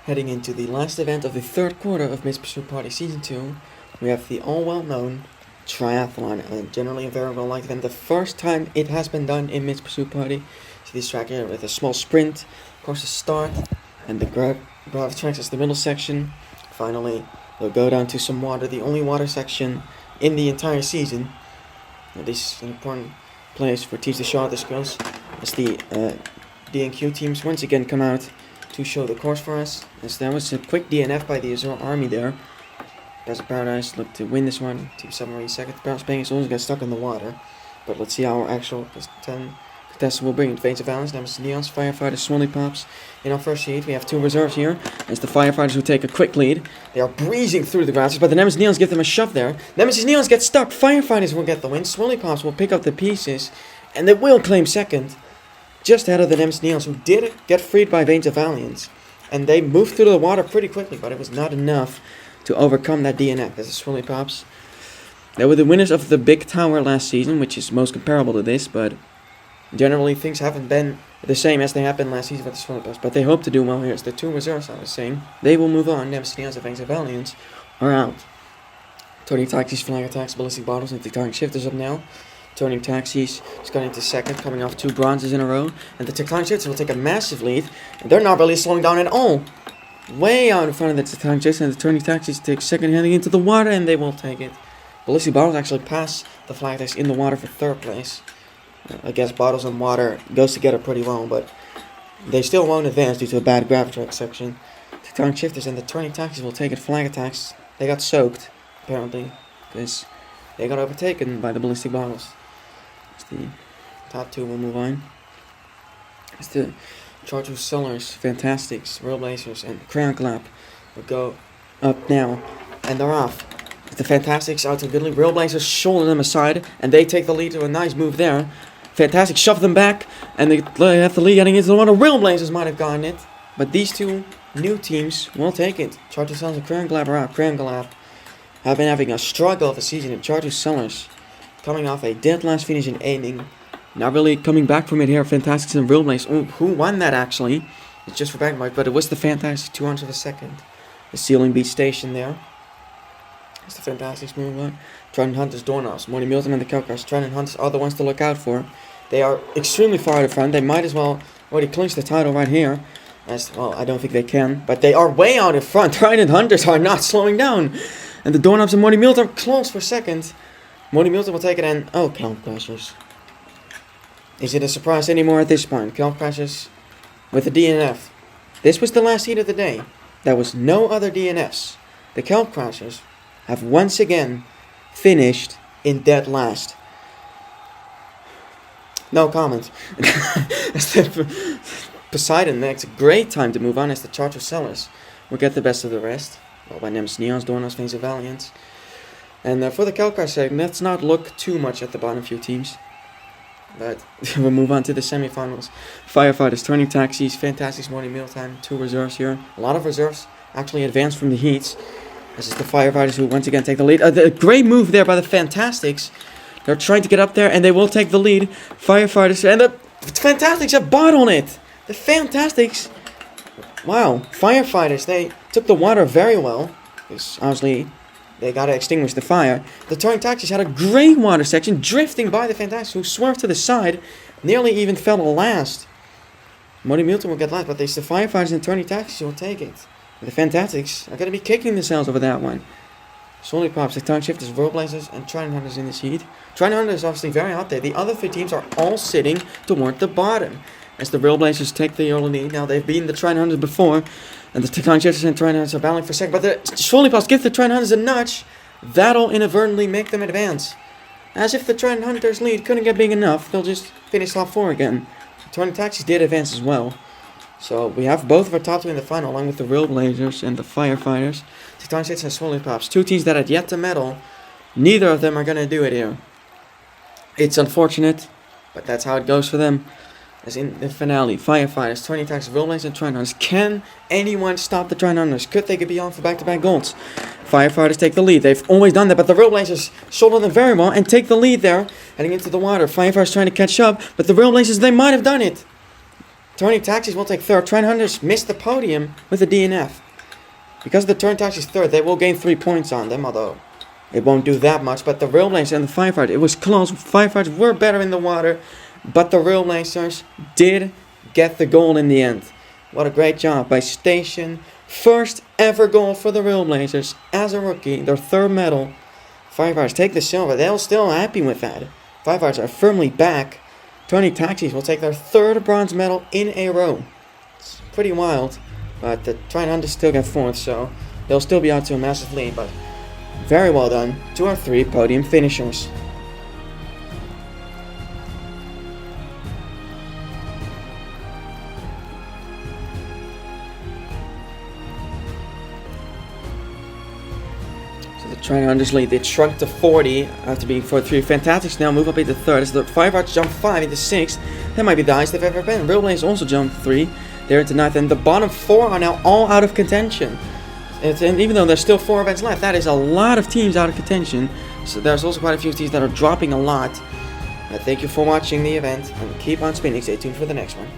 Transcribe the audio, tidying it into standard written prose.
Heading into the last event of the third quarter of Miss Pursuit Party Season 2, we have the all well-known Triathlon, and generally a very well-liked event. The first time it has been done in Miss Pursuit Party. See this track here with a small sprint, of course the start, and the gravel tracks is the middle section. Finally, they'll go down to some water, the only water section in the entire season. Now, this is an important place for teams to show out their skills, as the D&Q teams once again come out to show the course for us. As there was a quick DNF by the Azure Army there. Desert Paradise looked to win this one. Team Submarine second. Paris Bangers almost got stuck in the water. But let's see how our actual 10 contestants will bring it. Veins of Valence, Nemesis Neons, Firefighters, Swanley Pops. In our first heat, we have two reserves here. As the Firefighters who take a quick lead. They are breezing through the grasses, but the Nemesis Neons give them a shove there. Nemesis Neons get stuck. Firefighters will get the win. Swanley Pops will pick up the pieces. And they will claim second. Just ahead of the Nemesis Neons, who did get freed by Veins of Valiance. And they moved through the water pretty quickly, but it was not enough to overcome that DNF. As the Swirly Pops. They were the winners of the Big Tower last season, which is most comparable to this, but generally things haven't been the same as they have been last season with the Swirly Pops. But they hope to do well here. As the two reserves, I was saying, they will move on. Nemesis Neons and Veins of Valiance are out. Turning Taxis, Flying Attacks, Ballistic Bottles, and Tectonic Shifters up now. Turning Taxis is going into second, coming off two bronzes in a row. And the Tectonic Shifters will take a massive lead. And they're not really slowing down at all. Way out in front of the Tectonic Shifters, and the Turning Taxis take second, heading into the water, and they will take it. Ballistic Bottles actually pass the Flag Attacks in the water for third place. I guess Bottles and water goes together pretty well, but they still won't advance due to a bad grab track section. Tectonic Shifters and the Turning Taxis will take it. Flag Attacks, they got soaked, apparently, because they got overtaken by the Ballistic Bottles. The top two will move on. It's the Chartreuse Sellers, Fantastics, Railblazers, and Crown Clap will go up now, and they're off. The Fantastics out to goodly. Railblazers shoulder them aside, and they take the lead to a nice move there. Fantastics shove them back, and they have the lead getting into the water. Railblazers might have gotten it, but these two new teams will take it. Chartreuse Sellers and Crown Clap are out. Crown Clap have been having a struggle of a season, and Chartreuse Sellers coming off a dead last finish in aiming. Not really coming back from it here. Fantastics and Railblazers. Oh, who won that actually? It's just for backmark, but it was the Fantastics 200 of a second. The Ceiling Beach Station there. It's the Fantastics move on. Trident Hunters, Doorknobs, Morty Milton and the Kelkars. Trident Hunters are the ones to look out for. They are extremely far out in front. They might as well already clinch the title right here. As well, I don't think they can, but they are way out in front. Trident Hunters are not slowing down. And the Doorknobs and Morty Milton are close for second. Morty Milton will take it, and oh, Kelp Crashers. Is it a surprise anymore at this point? Kelp Crashers with a DNF. This was the last heat of the day. There was no other DNFs. The Kelp Crashers have once again finished in dead last. No comment. Poseidon makes a great time to move on as the Chartreuse Sellers will get the best of the rest. Well, by Nemesis Neons, Doorknobs, Veins of Valiance. And for the Kelkar segment, let's not look too much at the bottom few teams. But we'll move on to the semifinals. Firefighters, Turning Taxis, Fantastics, Morning Mealtime, two reserves here. A lot of reserves actually advanced from the heats. This is the Firefighters who once again take the lead. The great move there by the Fantastics. They're trying to get up there, and they will take the lead. Firefighters, and the Fantastics have bottled it. The Fantastics, wow. Firefighters, they took the water very well. Because obviously they gotta extinguish the fire. The Turning Taxis had a great water section, drifting by the Fantastics, who swerved to the side, nearly even fell to last. Morty Milton will get last, but the Firefighters and Turning Taxis will take it. And the Fantastics are gonna be kicking themselves over that one. Solely Pops, Tectonic Shifters, Railblazers, and Trident Hunters in this heat. Trident Hunters is obviously very out there. The other three teams are all sitting toward the bottom. As the Railblazers take the early lead. Now they've beaten the Trident Hunters before. And the Tectonic Shifters and Trident Hunters are battling for second. But the Swirly Pops give the Trident Hunters a nudge. That'll inadvertently make them advance. As if the Trident Hunters lead couldn't get big enough, they'll just finish top 4 again. The Turning Taxis did advance as well. So we have both of our top 2 in the final, along with the Railblazers and the Firefighters. Tectonic Shifters and Swirly Pops. Two teams that had yet to medal. Neither of them are going to do it here. It's unfortunate, but that's how it goes for them. As in the finale, Firefighters, Turning Taxis, Railblazers, and Trident Hunters. Can anyone stop the Trident Hunters? Could they be on for back-to-back golds? Firefighters take the lead. They've always done that, but the Railblazers shoulder them very well and take the lead there, heading into the water. Firefighters trying to catch up, but the Railblazers, they might have done it. Turning Taxis will take third. Trent Hunters missed the podium with the DNF. Because the Turning Taxis third, they will gain 3 points on them, although it won't do that much. But the Railblazers and the Firefighters, it was close. Firefighters were better in the water, but the Railblazers did get the goal in the end. What a great job by Station. First ever goal for the Railblazers as a rookie, their third medal. Firefighters take the silver. They're still happy with that. Firefighters are firmly back. Turning Taxis will take their third bronze medal in a row. It's pretty wild, but the Trent Hunters still get fourth, so they'll still be out to a massive lead, but very well done to our 3 podium finishers. Trent Hunters lead. They shrunk to 40 after being 43. Fantastics now move up into third as the Firefighters jump 5 into 6th. That might be the highest they've ever been. Railblazers also jumped 3. They're into 9th, and the bottom 4 are now all out of contention. And even though there's still 4 events left, that is a lot of teams out of contention. So there's also quite a few teams that are dropping a lot. Thank you for watching the event, and keep on spinning. Stay tuned for the next one.